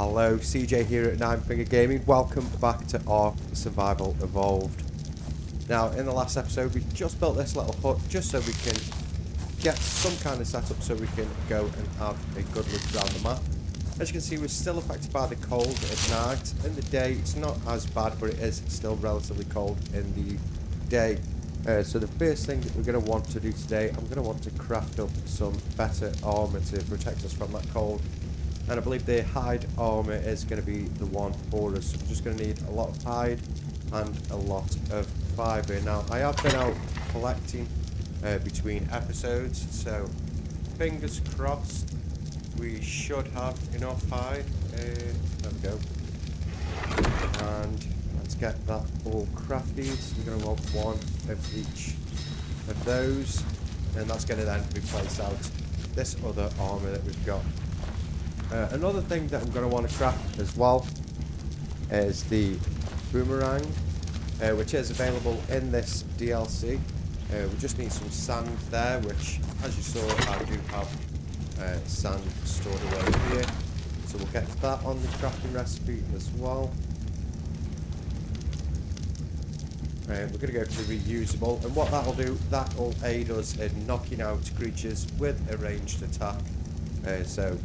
Hello, CJ here at Nine Finger Gaming. Welcome back to Ark Survival Evolved. Now, in the last episode, we just built this little hut just so we can get some kind of setup so we can go and have a good look around the map. As you can see, we're still affected by the cold at night. In the day, it's not as bad, but it is still relatively cold in the day. So the first thing that we're going to want to do today, I'm going to want to craft up some better armour to protect us from that cold. And I believe the hide armour is going to be the one for us. So we're just going to need a lot of hide and a lot of fibre. Now, I have been out collecting between episodes, so fingers crossed we should have enough hide. There we go. And let's get that all crafted. So we're going to want one of each of those, and that's going to then replace out this other armour that we've got. Another thing that I'm going to want to craft as well is the Boomerang, which is available in this DLC. We just need some sand there, which, as you saw, I do have sand stored away here. So we'll get that on the crafting recipe as well. We're going to go for the reusable, and what that'll do, that will aid us in knocking out creatures with a ranged attack. So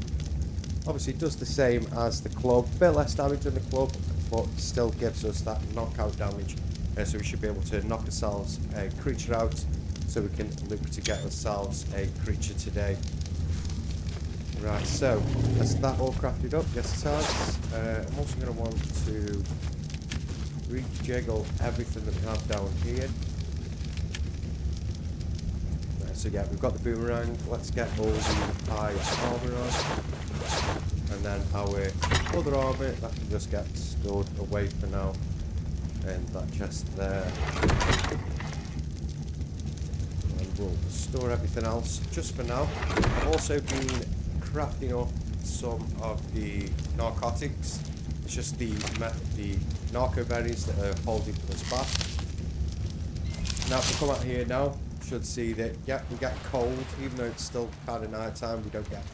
obviously it does the same as the club, a bit less damage than the club, but still gives us that knockout damage. So we should be able to knock ourselves a creature out, so we can look to get ourselves a creature today. Right, so is that all crafted up? Yes it has. I'm also going to want to rejiggle everything that we have down here. So yeah, we've got the Boomerang. Let's get all the high armour on. And then our other armour, that can just get stored away for now. And that chest there. And we'll store everything else just for now. I've also been crafting up some of the narcotics. It's just the narco berries that are holding us back. Now if we come out here now, should see that, yeah, we get cold, even though it's still kind of night time, we don't get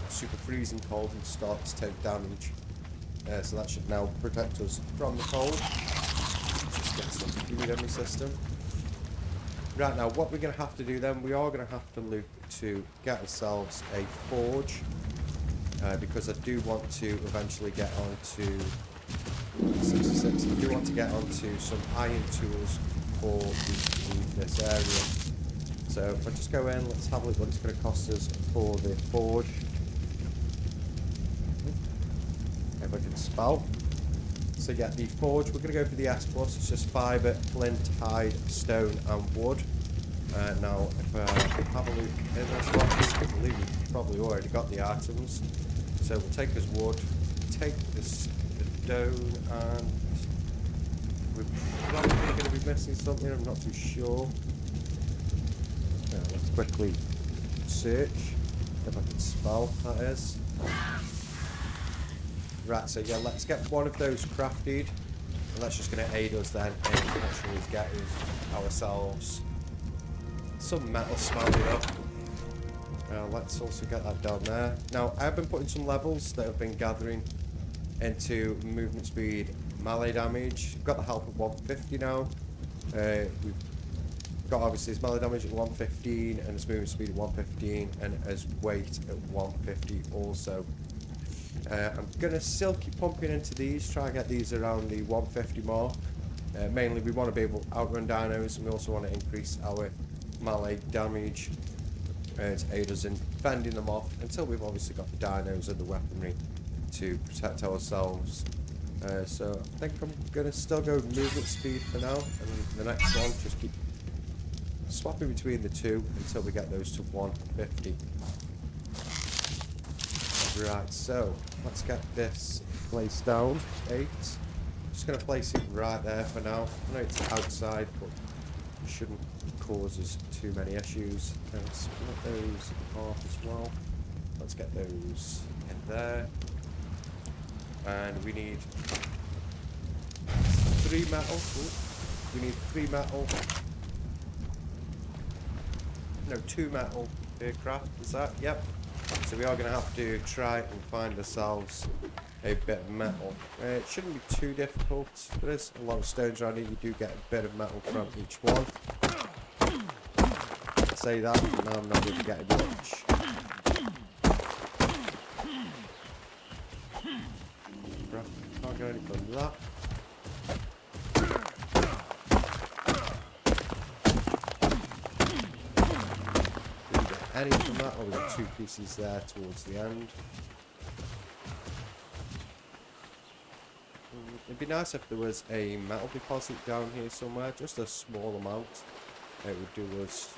super freezing cold and start to take damage. So that should now protect us from the cold. Just get some food in the system. Right, now what we're going to have to do then, we are going to have to look to get ourselves a forge, because I do want to eventually get onto 66. I do want to get onto some iron tools for this area. So if I just go in, let's have a look what it's going to cost us for the forge. If I can spell. So yeah, the forge, we're going to go for the S+. It's just fibre, flint, hide, stone and wood. Now if I have a look in this box, I believe we've probably already got the items. So we'll take this wood, take this stone, and we're probably going to be missing something, I'm not too sure. Let's quickly search, if I can spell, that is. Right, so yeah, let's get one of those crafted, and that's just going to aid us then in actually getting ourselves some metal smelted up. Let's also get that down there. Now, I've been putting some levels that have been gathering into movement speed, melee damage. We've got the health at 150 now. We've got obviously his melee damage at 115 and his movement speed at 115 and his weight at 150 also. I'm going to still keep pumping into these, try and get these around the 150 mark. Mainly we want to be able to outrun dinos, and we also want to increase our melee damage to aid us in fending them off until we've obviously got the dinos and the weaponry to protect ourselves. So I think I'm going to still go movement speed for now, and the next one just keep swapping between the two until we get those to 150. Right, so let's get this placed down. 8. Just going to place it right there for now. I know it's outside, but it shouldn't cause us too many issues. Let's split those off as well. Let's get those in there. And we need 3 metal. Ooh. We need 3 metal. No, 2 metal aircraft. Is that? Yep. So we are going to have to try and find ourselves a bit of metal. It shouldn't be too difficult. There's a lot of stones around here. You do get a bit of metal from each one. I say that, but now I'm not really getting much. Can't get any from that. Didn't get any from that. Oh, we got 2 pieces there towards the end. It'd be nice if there was a metal deposit down here somewhere, just a small amount. It would do us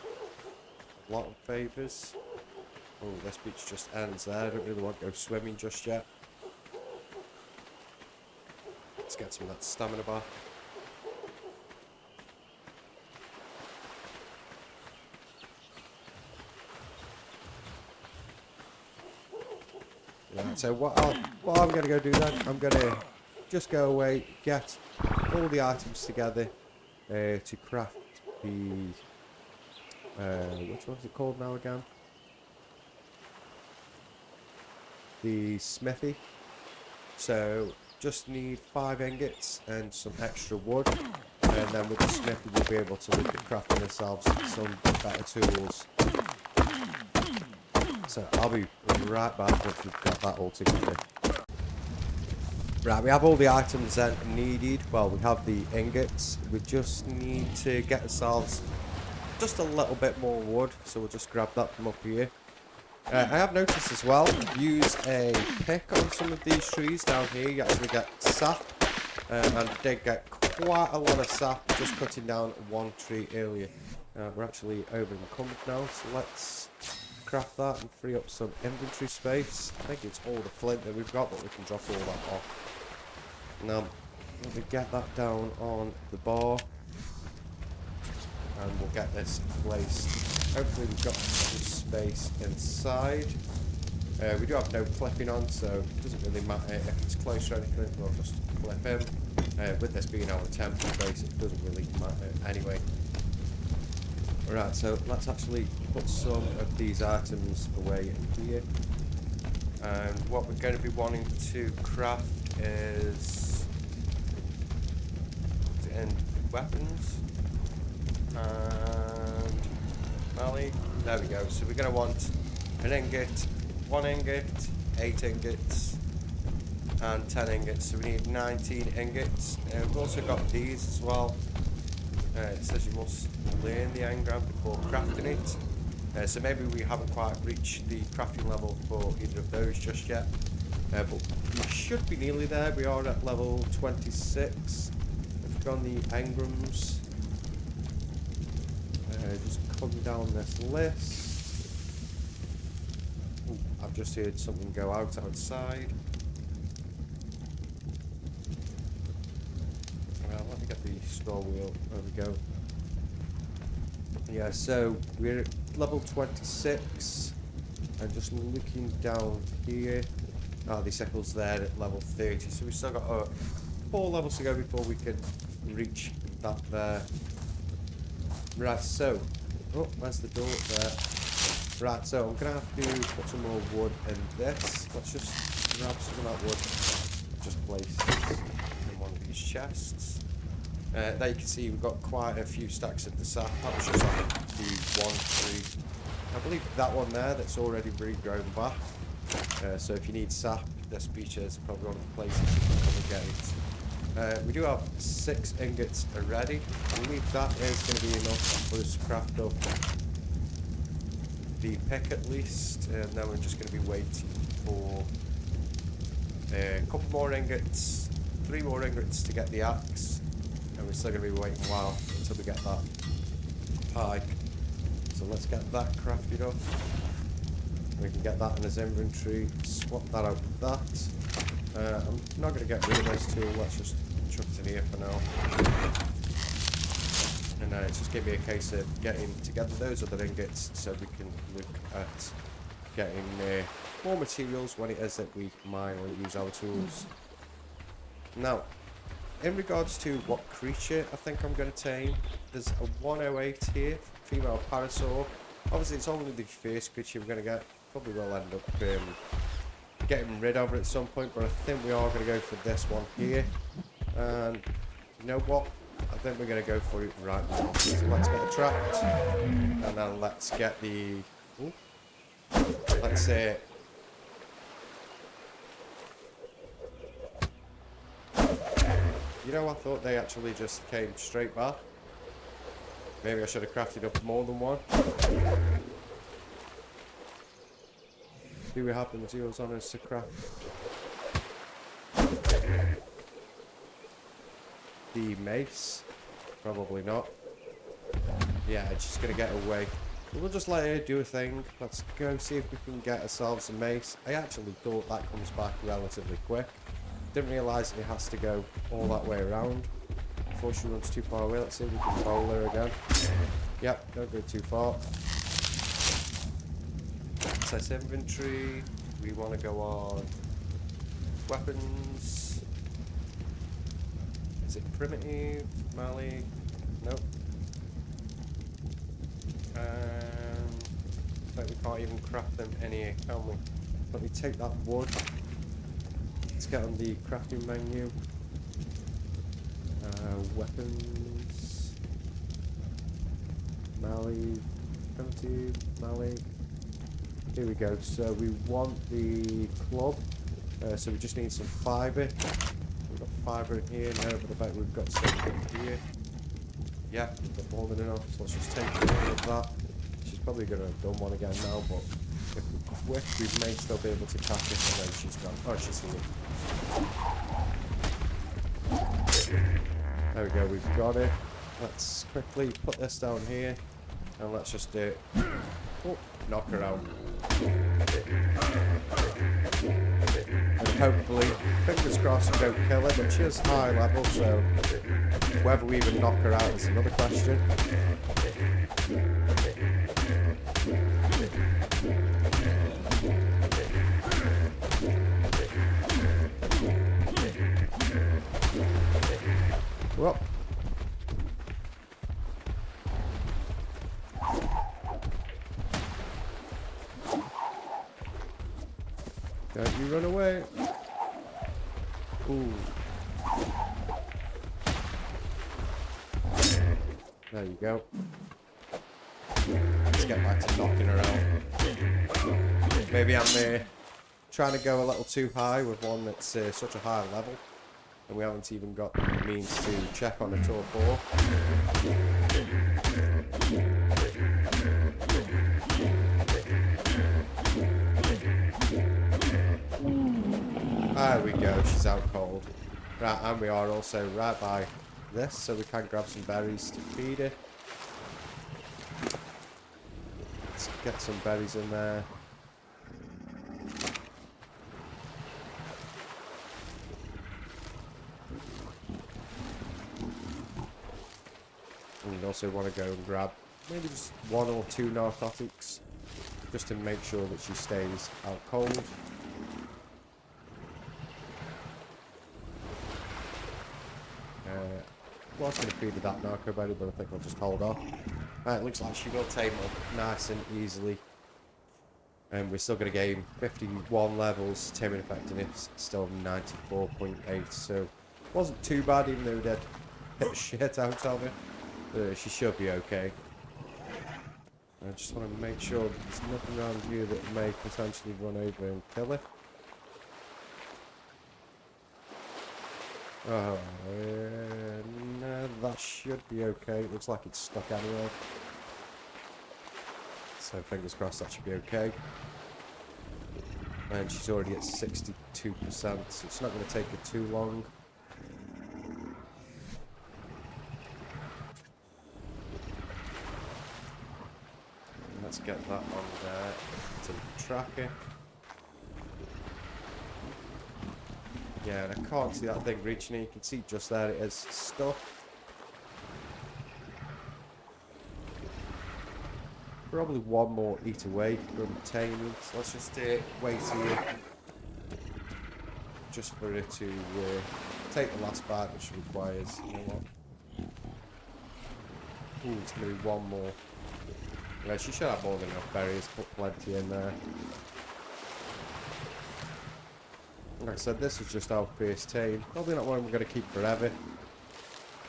a lot of favours. Oh, this beach just ends there. I don't really want to go swimming just yet. Let's get some of that stamina back. Yeah, so what I'm going to go do then, I'm going to just go away, get all the items together to craft the, which one's it called now again? The smithy. So just need 5 ingots and some extra wood, and then with the smithy we'll be able to look at crafting ourselves some better tools. So I'll be right back once we've got that all together. Right, we have all the items then needed. Well, we have the ingots. We just need to get ourselves just a little bit more wood. So we'll just grab that from up here. I have noticed as well, use a pick on some of these trees down here. You actually get sap. And I did get quite a lot of sap just cutting down one tree earlier. We're actually over encumbered now. So let's craft that and free up some inventory space. I think it's all the flint that we've got, but we can drop all that off. Now, let me get that down on the bar, and we'll get this placed. Hopefully we've got some space inside. We do have no clipping on, so it doesn't really matter if it's close or anything, we'll just clip in. With this being our temporary base, it doesn't really matter anyway. Alright, so let's actually put some of these items away in here. And what we're going to be wanting to craft is in weapons and Mally. There we go. So we're going to want an ingot, 1 ingot, 8 ingots, and 10 ingots. So we need 19 ingots. We've also got these as well. It says you must learn the engram before crafting it. So maybe we haven't quite reached the crafting level for either of those just yet. But we should be nearly there. We are at level 26. We've gone the engrams. Just coming down this list. Ooh, I've just heard something go out outside. Well, let me get the straw wheel. There we go. Yeah, so we're at level 26. And just looking down here. Oh, the sickle's there at level 30. So we've still got 4 levels to go before we can reach that there. Right, so, oh, there's the door there. Right, so I'm going to have to put some more wood in this. Let's just grab some of that wood, just place it in one of these chests. There you can see we've got quite a few stacks of the sap. That was just on the one tree. I believe that one there that's already regrown back. So if you need sap, this beach is probably one of the places you can come and get it. We do have 6 ingots already. I believe that is going to be enough for us to craft up the pick at least. And then we're just going to be waiting for a couple more ingots, 3 more ingots to get the axe. And we're still going to be waiting a while until we get that pike. So let's get that crafted up. We can get that in his inventory, swap that out with that. I'm not going to get rid of this tool, let's just chuck it in here for now. And then it's just going to be a case of getting together those other ingots so we can look at getting more materials when it is that we mine or use our tools. Now, in regards to what creature I think I'm going to tame, there's a 108 here, female parasaur. Obviously it's only the first creature we're going to get. probably will end up getting rid of it at some point, but I think we are going to go for this one here. And you know what? I think we're going to go for it right now. So let's get the trapped, and then let's get the... Ooh, let's say... You know, I thought they actually just came straight back. Maybe I should have crafted up more than one. Do we have the materials on us to craft the mace? Probably not. Yeah, it's just gonna get away. We'll just let her do a thing. Let's go see if we can get ourselves a mace. I actually thought that comes back relatively quick. Didn't realise it has to go all that way around before she runs too far away. Let's see if we can bowl her again. Yep, don't go too far. Access inventory. We want to go on weapons. Is it primitive? Melee? Nope. But we can't even craft them any, can we? Let me take that wood. Let's get on the crafting menu. Weapons. Melee. Primitive. Melee. Here we go. So we want the club. So we just need some fibre. We've got fibre in here. Now, but I bet we've got something here. Yeah, we've got more than enough. So let's just take all of that. She's probably going to have done one again now, but if we're quick, we may still be able to catch it, and then she's gone. Oh, she's here. There we go, we've got it. Let's quickly put this down here, and let's just do it. Oh, knock her out. And hopefully, fingers crossed, we don't kill her, but she is high level, so whether we even knock her out is another question. Well. Don't you run away. Ooh. There you go. Let's get back to knocking her out. Maybe I'm trying to go a little too high with one that's such a high level. And we haven't even got the means to check on it all for. There we go, she's out cold. Right, and we are also right by this, so we can grab some berries to feed her. Let's get some berries in there. And also want to go and grab maybe just 1 or 2 narcotics, just to make sure that she stays out cold. I was going to feed her that narco berry, but I think I'll just hold off. It looks like she will tame up nice and easily. And we're still going to gain 51 levels. Taming effectiveness still 94.8, so wasn't too bad, even though we did hit the shit out of her. She should be okay. I just want to make sure there's nothing around here that may potentially run over and kill her. Oh, no, that should be okay. It looks like it's stuck anyway. So fingers crossed that should be okay. And she's already at 62%, so it's not going to take her too long. And let's get that on there to the tracker. Yeah, and I can't see that thing reaching it. You can see just there it is stuck. Probably one more eat away from Tame, so let's just wait here. Just for it to take the last bite, which requires, you know what? Ooh, it's going to be one more. Yeah, she should have more than enough berries, put plenty in there. Like I said, this is just our first Tame. Probably not one we're going to keep forever.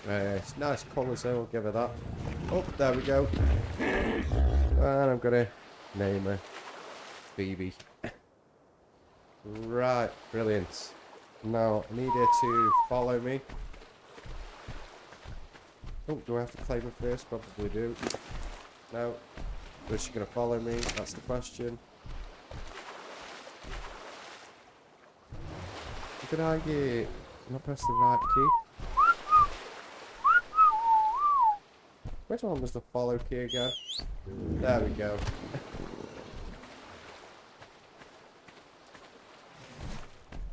It's nice colours though, I'll give her that. Oh, there we go. And I'm going to name her Phoebe. Right, brilliant. Now, I need her to follow me. Oh, do I have to claim her first? Probably do. No. Is she going to follow me? That's the question. Did I not press the right key? Which one was the follow key again? There we go.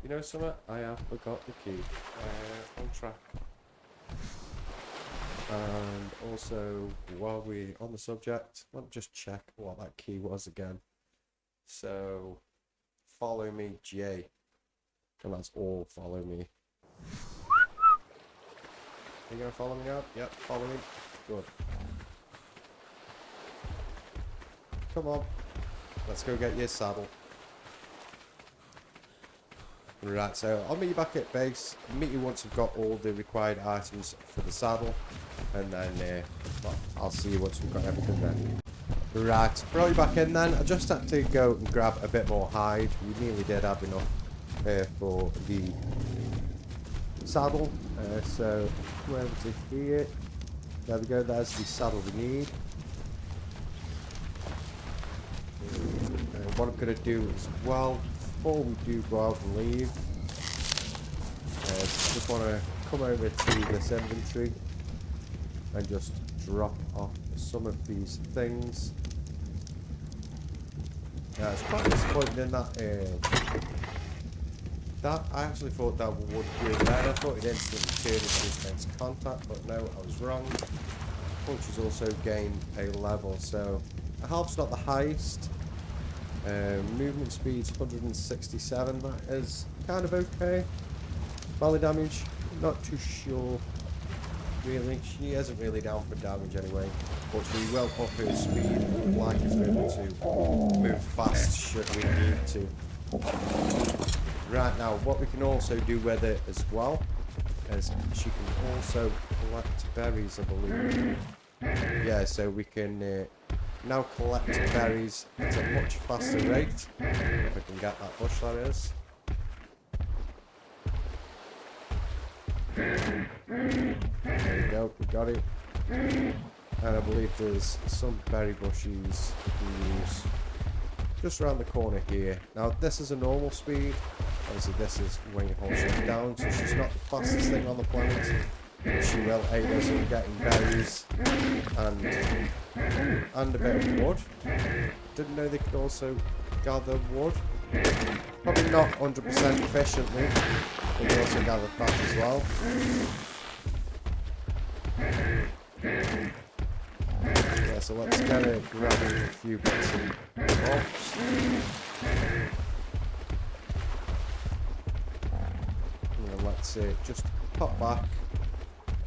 You know something? I have forgot the key. On track. And also, while we're on the subject, let me just check what that key was again. So, follow me J. And that's all follow me. Are you going to follow me now? Yep, follow me. Good. Come on. Let's go get your saddle. Right, so I'll meet you back at base. I'll meet you once I've got all the required items for the saddle. And then well, I'll see you once we've got everything ready. Right, brought you back in then. I just had to go and grab a bit more hide. We nearly did have enough for the saddle. So, where was it here? There we go, there's the saddle we need. What I'm going to do as well, before we do go out and leave, just want to come over to this inventory and just drop off some of these things. It's quite disappointing in that that I actually thought that would do better. I thought it instantly turned into intense contact, but no, I was wrong. Punches also gain a level, so the health's not the highest. Movement speed's 167, that is kind of okay. Melee damage, not too sure really. She isn't really down for damage anyway, but we will up her speed, like it's able to move fast should we need to. Right, now what we can also do with it as well is she can also collect berries, I believe. Yeah, so we can now collect berries at a much faster rate. If I can get that bush, that is. There we go, we got it. And I believe there's some berry bushes we can use just around the corner here. Now this is a normal speed. Obviously this is when you hold her down, so she's not the fastest thing on the planet. But she will aid us in getting berries and a bit of wood. Didn't know they could also gather wood. Probably not 100% efficiently, but they also gather fat as well. Yeah, so let's get it grabbing a few bits and bobs. And let's just pop back,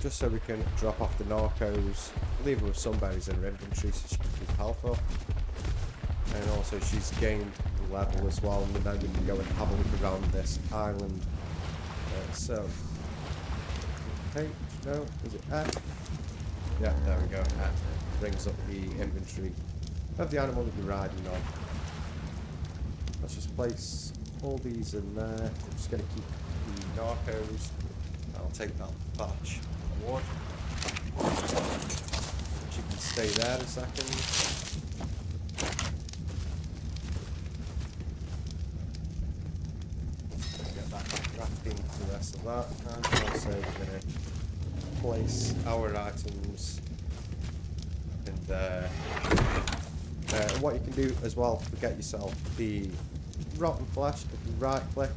just so we can drop off the narcos, leave her with some berries in her inventory so she can keep health up. And also she's gained level as well, and then we can go and have a look around this island. So, H, no, is it F? Yeah, there we go, F. Brings up the inventory of the animal that we're riding on. Let's just place all these in there. I'm just going to keep the narcos. I'll take that batch of wood. She can stay there a second. Crafting the rest of that, and also we're going to place our items in there. And what you can do as well to get yourself the rotten flesh, if you right click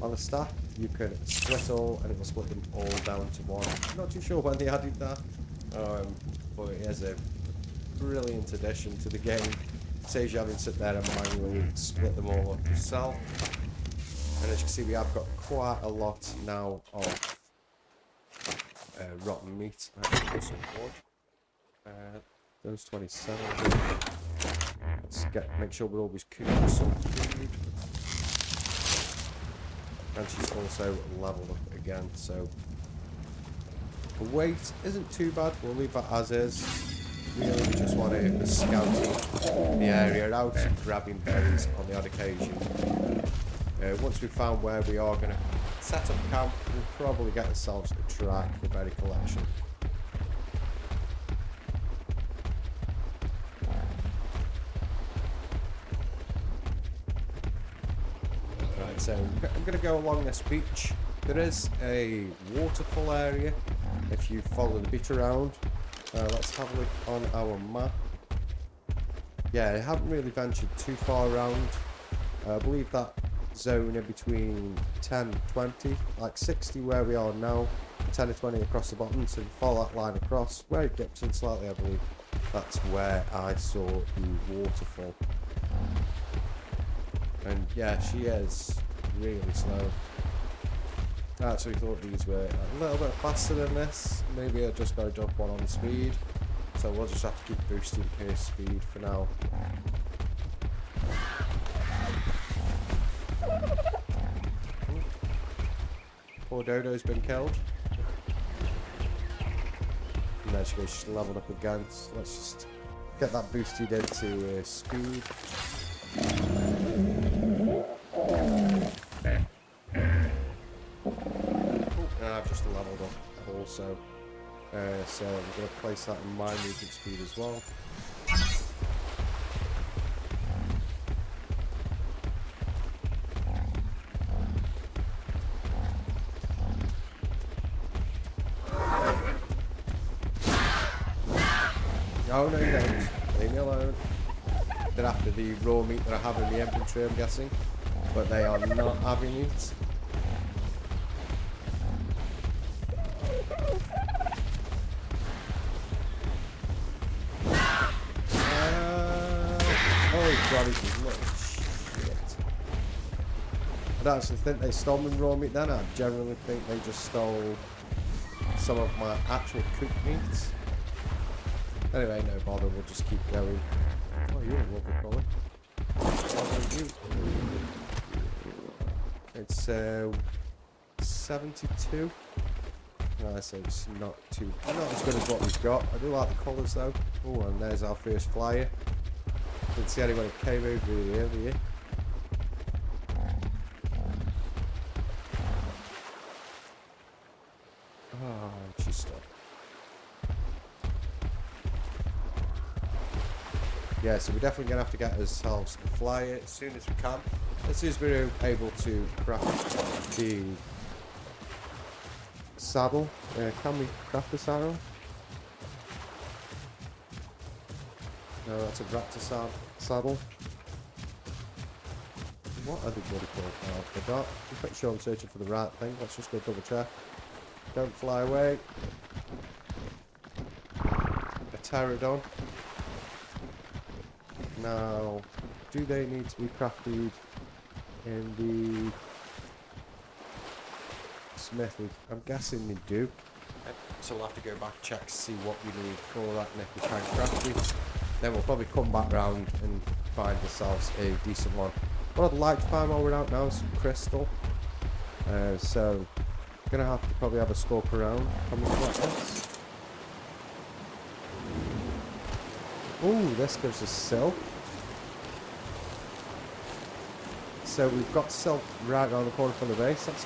on a stack, you can split all and it will split them all down to one. I'm not too sure when they added that, but it is a brilliant addition to the game. It saves you having to sit there and manually split them all up yourself. And as you can see, we have got quite a lot now of rotten meat. Actually, some wood. Those 27. Let's make sure we're always cooking some food. And she's also leveled up again, so the weight isn't too bad. We'll leave that as is. Really, we just want to be scouting the area out and grabbing berries on the odd occasion. Once we've found where we are going to set up camp, we'll probably get ourselves a track for berry collection. Right, so I'm going to go along this beach. There is a waterfall area if you follow the beach around. Let's have a look on our map. Yeah, I haven't really ventured too far around. I believe that zone in between 10 and 20, like 60 where we are now, 10 to 20 across the bottom, so if you follow that line across, where it dips in slightly, I believe that's where I saw the waterfall. And yeah, she is really slow. I actually thought these were a little bit faster than this. Maybe I just got to jump one on the speed. So we'll just have to keep boosting her speed for now. Poor Dodo's been killed. And there she goes, she's leveled up again. So let's just get that boosted into speed. I've just leveled up also, so I'm going to place that in my movement speed as well. Oh no, you don't. Leave me alone. They're after the raw meat that I have in the inventory, I'm guessing, but they are not having it. God, he's little shit. I don't actually think they stole my raw meat then. I generally think they just stole some of my actual cooked meat. Anyway, no bother, we'll just keep going. Oh, you're a lovely colour. It's 72. No, so it's not as good as what we've got. I do like the colours though. Oh, and there's our first flyer. Didn't see anyone who came over really earlier. Oh, she's stuck. Yeah, so we're definitely going to have to get ourselves a flyer as soon as we can. As soon as we're able to craft the saddle. Can we craft the saddle? No, that's a raptor saddle. What are they bloody called now? I forgot. I'm pretty sure I'm searching for the right thing. Let's just go double check. Don't fly away. A pterodon. Now, do they need to be crafted in the smithy? I'm guessing they do. So we'll have to go back and check to see what we need for that, and if we can craft it. Then we'll probably come back round and find ourselves a decent one. What I'd like to find while we're out now is some crystal. So, gonna have to probably have a scope around. Can we collect this? Ooh, this gives us silk. So we've got silk right around the corner from the base. That's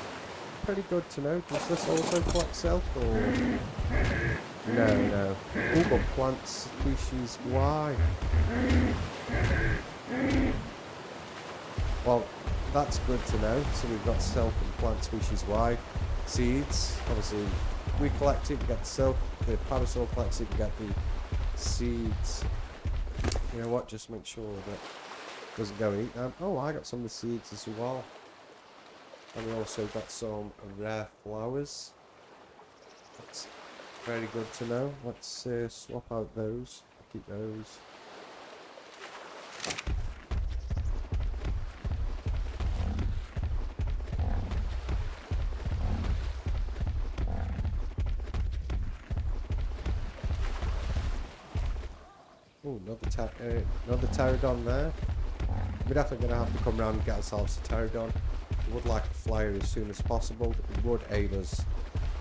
pretty good to know. Does this also collect silk or? No. Ooh, but plant species Y. Well, that's good to know. So we've got silk and plant species Y. Seeds. Obviously, we collect it, we get the silk. The parasol collects it, we get the seeds. You know what? Just make sure that it doesn't go and eat them. Oh, I got some of the seeds as well. And we also got some rare flowers. That's very good to know. Let's swap out those. Keep those. Oh, another pterodon there. We're definitely going to have to come around and get ourselves a pterodon. We would like a flyer as soon as possible. It would aid us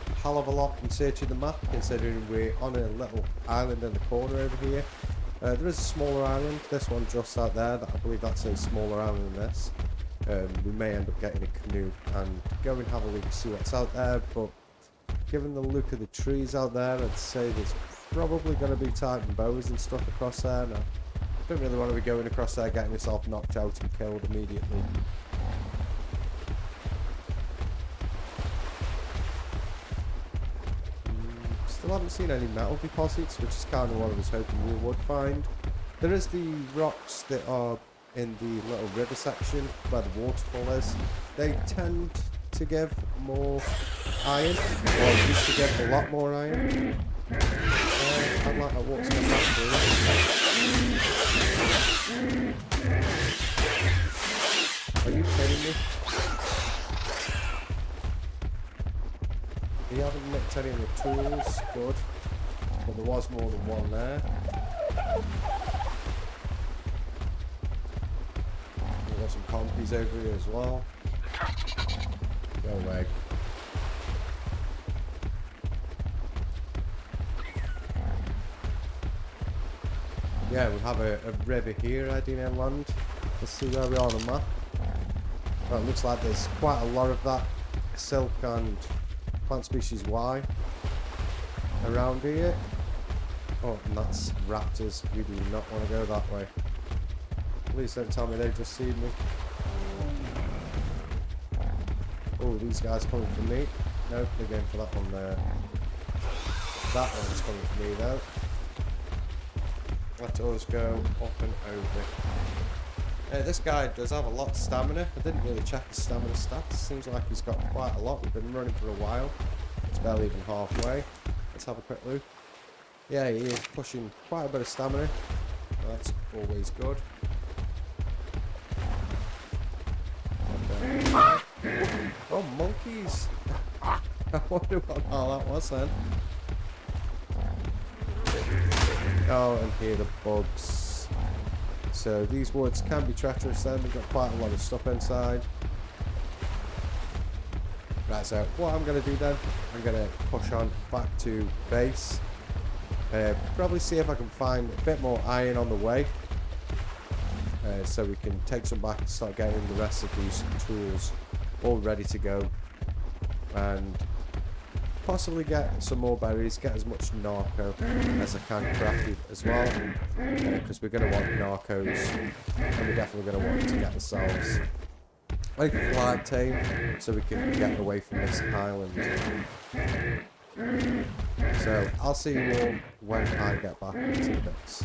a hell of a lot in searching the map, considering we're on a little island in the corner over here. There is a smaller island, this one just out there, that I believe that's a smaller island than this. We may end up getting a canoe and go and have a look and see what's out there, but given the look of the trees out there, I'd say there's probably going to be Titan bows and stuff across there. Now, I don't really want to be going across there getting myself knocked out and killed immediately. Still haven't seen any metal deposits, which is kind of what I was hoping we would find. There is the rocks that are in the little river section where the waterfall is. They tend to give more iron, or used to give a lot more iron. I'd like that water to come back through. Are you kidding me? We haven't nicked any of the tools, good. But there was more than one there. We've got some compies over here as well. Go away. Yeah, we have a river here heading inland. Let's see where we are on the map. Well, it looks like there's quite a lot of that silk and plant species Y around here. Oh, and that's raptors. We do not want to go that way. Please don't tell me they've just seen me. Oh, these guys coming for me. Nope, they're going for that one there. That one's coming for me though. Let us go up and over. This guy does have a lot of stamina. I didn't really check his stamina stats. Seems like he's got quite a lot. We've been running for a while. It's barely even halfway. Let's have a quick look. Yeah, he is pushing quite a bit of stamina. That's always good. Okay. Oh, monkeys! I wonder what all that was then. Oh, and here are the bugs. So these woods can be treacherous then. They've got quite a lot of stuff inside. Right, so what I'm going to do then, I'm going to push on back to base. Probably see if I can find a bit more iron on the way. So we can take some back and start getting the rest of these tools all ready to go. And possibly get some more berries, get as much narco as I can crafted as well. Because we're going to want narcos. And we're definitely going to want to get ourselves a flag tame so we can get away from this island. So I'll see you all when I get back into the bits.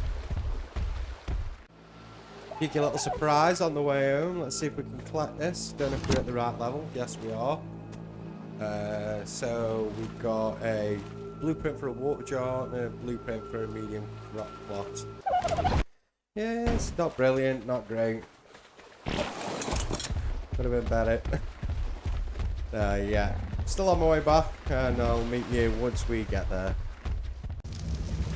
Cheeky little surprise on the way home. Let's see if we can collect this. Don't know if we're at the right level. Yes, we are. So we've got a blueprint for a water jar and a blueprint for a medium rock plot. Yes, not brilliant, not great. Could have been better. Yeah, still on my way back, and I'll meet you once we get there.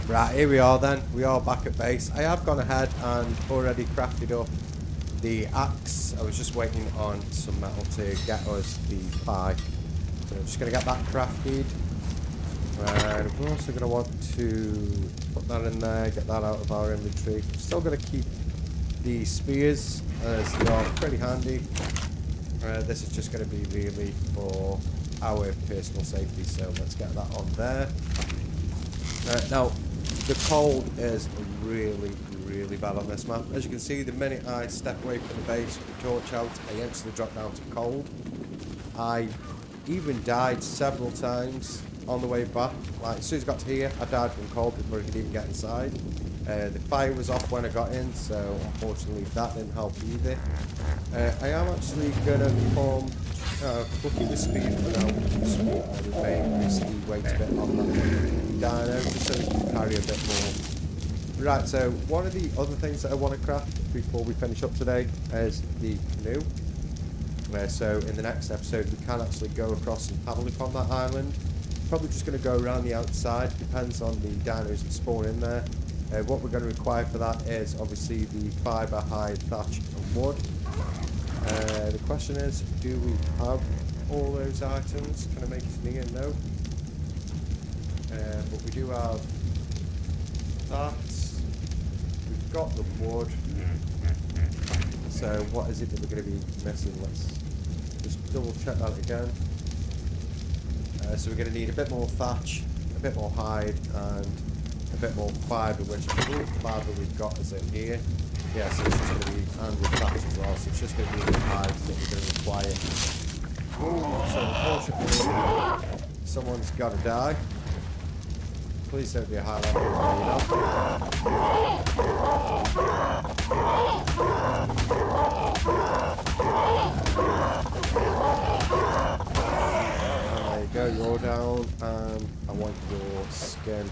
Right, here we are then. We are back at base. I have gone ahead and already crafted up the axe. I was just waiting on some metal to get us the pie. So I'm just going to get that crafted. And we're also going to want to put that in there, get that out of our inventory. Still going to keep the spears as they are pretty handy. This is just going to be really for our personal safety, so let's get that on there. Now, the cold is really, really bad on this map. As you can see, the minute I step away from the base with the torch out, I instantly drop down to cold. I even died several times on the way back. Like, as soon as I got to here, I died from cold before I could even get inside. The fire was off when I got in, so unfortunately that didn't help either. I am actually going to perform cooking the speed for now. We may increase the weight a bit on that dino just so we can carry a bit more. Right, so one of the other things that I want to craft before we finish up today is the canoe. So in the next episode we can actually go across and have a look on that island. Probably just going to go around the outside, depends on the dinos that spawn in there. What we're going to require for that is obviously the fibre, hide, thatch and wood. The question is, do we have all those items? Can I make it near? No. But we do have that. We've got the wood. So what is it that we're going to be missing? Let's just double check that again. So we're going to need a bit more thatch, a bit more hide, and a bit more fibre, which I believe the fibre we've got is in here. Yeah, so it's just going to be, and with thatch as well, so it's just going to be the hide that we're going to require. Ooh, so unfortunately, someone's got to die. Please don't be a high level and there you go, you're down, and I want your skin.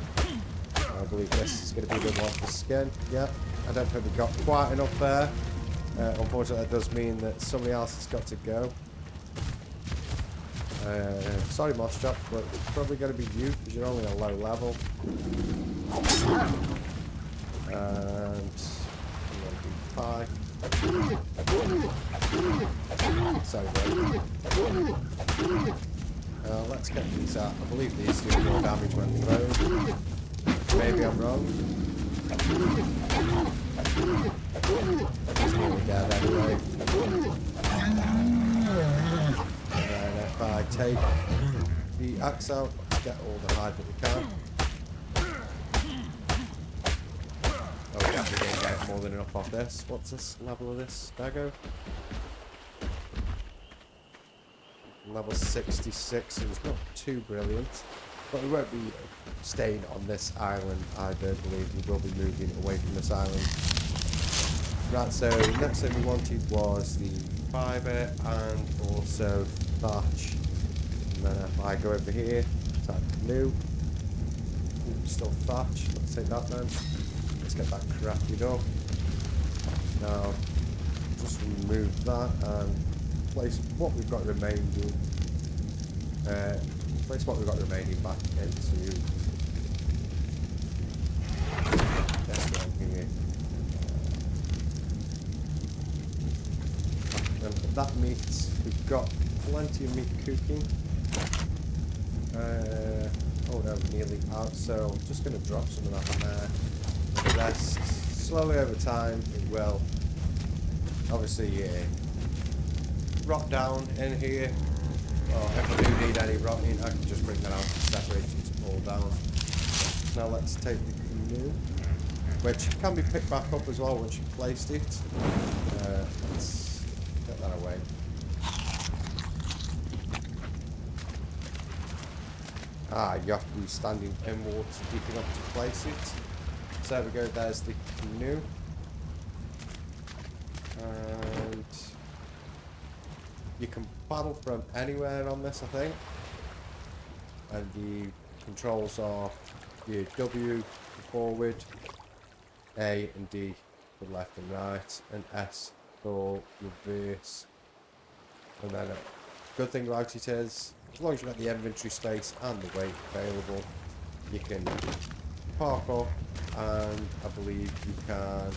I believe this is going to be the one for skin. Yeah, I don't think we got quite enough there. Unfortunately, that does mean that somebody else has got to go. Sorry, Moss Chop, but it's probably going to be you because you're only a low level. And I'm going to do 5. Sorry, let's get these out. I believe these do more damage when thrown. Maybe I'm wrong. He's nearly dead anyway. And then if I take the axe out, let's get all the hide that we can. Oh yeah, we're going to get more than enough off this. What's this level of this Dago? Level 66, so it's not too brilliant. But we won't be staying on this island, I don't believe. We will be moving away from this island. Right, so next thing we wanted was the fibre and also thatch. And then if I go over here, type new. Ooh, still thatch. Let's take that then. Let's get that crafted up. Now, just remove that and place what we've got remaining. Place what we've got remaining back into this one here. And for that meat, we've got plenty of meat cooking. Oh no, we're nearly out, so I'm just going to drop some of that in there. And the rest, slowly over time, it will obviously rot down in here. Well, if I do need any rotting, I can just bring that out and separate it all down. Now let's take the canoe, which can be picked back up as well once you've placed it. Let's get that away. You have to be standing in water deep enough to place it. So there we go, there's the canoe. And you can paddle from anywhere on this, I think. And the controls are your W for forward, A and D for left and right, and S for reverse. And then a good thing about it is, as long as you've got the inventory space and the weight available, you can park up, and I believe you can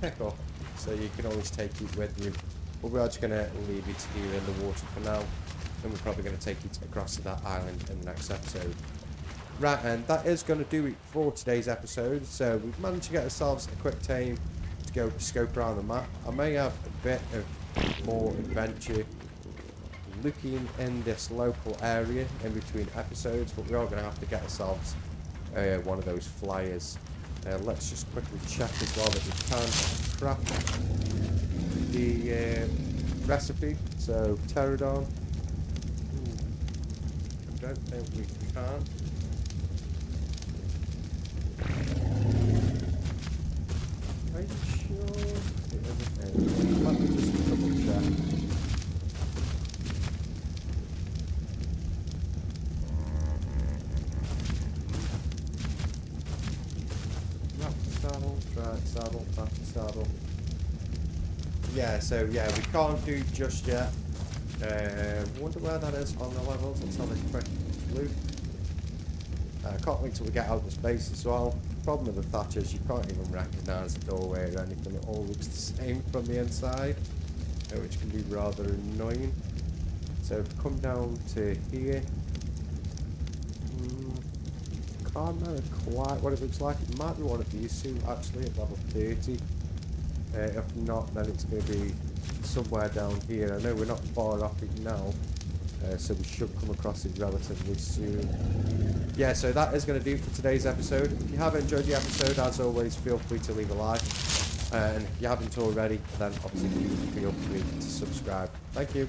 pick up, so you can always take it with you. But we are just going to leave it here in the water for now, and we're probably going to take it across to that island in the next episode. Right, and that is going to do it for today's episode. So we've managed to get ourselves a quick tame to go scope around the map. I may have a bit of more adventure looking in this local area in between episodes, but we are going to have to get ourselves one of those flyers. Let's just quickly check as well that we can craft the recipe. So pterodon, I don't think we can. Are you sure? Let me just double check. Saddle, saddle. Yeah, so yeah, we can't do just yet. Wonder where that is on the levels. Let's have a quick look. Can't wait till we get out of space as well. problem with the thatch is you can't even recognise the doorway or anything. It all looks the same from the inside, which can be rather annoying. So if we come down to here, can't remember quite what it looks like. It might be one of these two actually at level 30. If not, then it's going to be somewhere down here. I know we're not far off it now, so we should come across it relatively soon. Yeah, so that is going to do it for today's episode. If you have enjoyed the episode, as always, feel free to leave a like. And if you haven't already, then obviously feel free to subscribe. Thank you.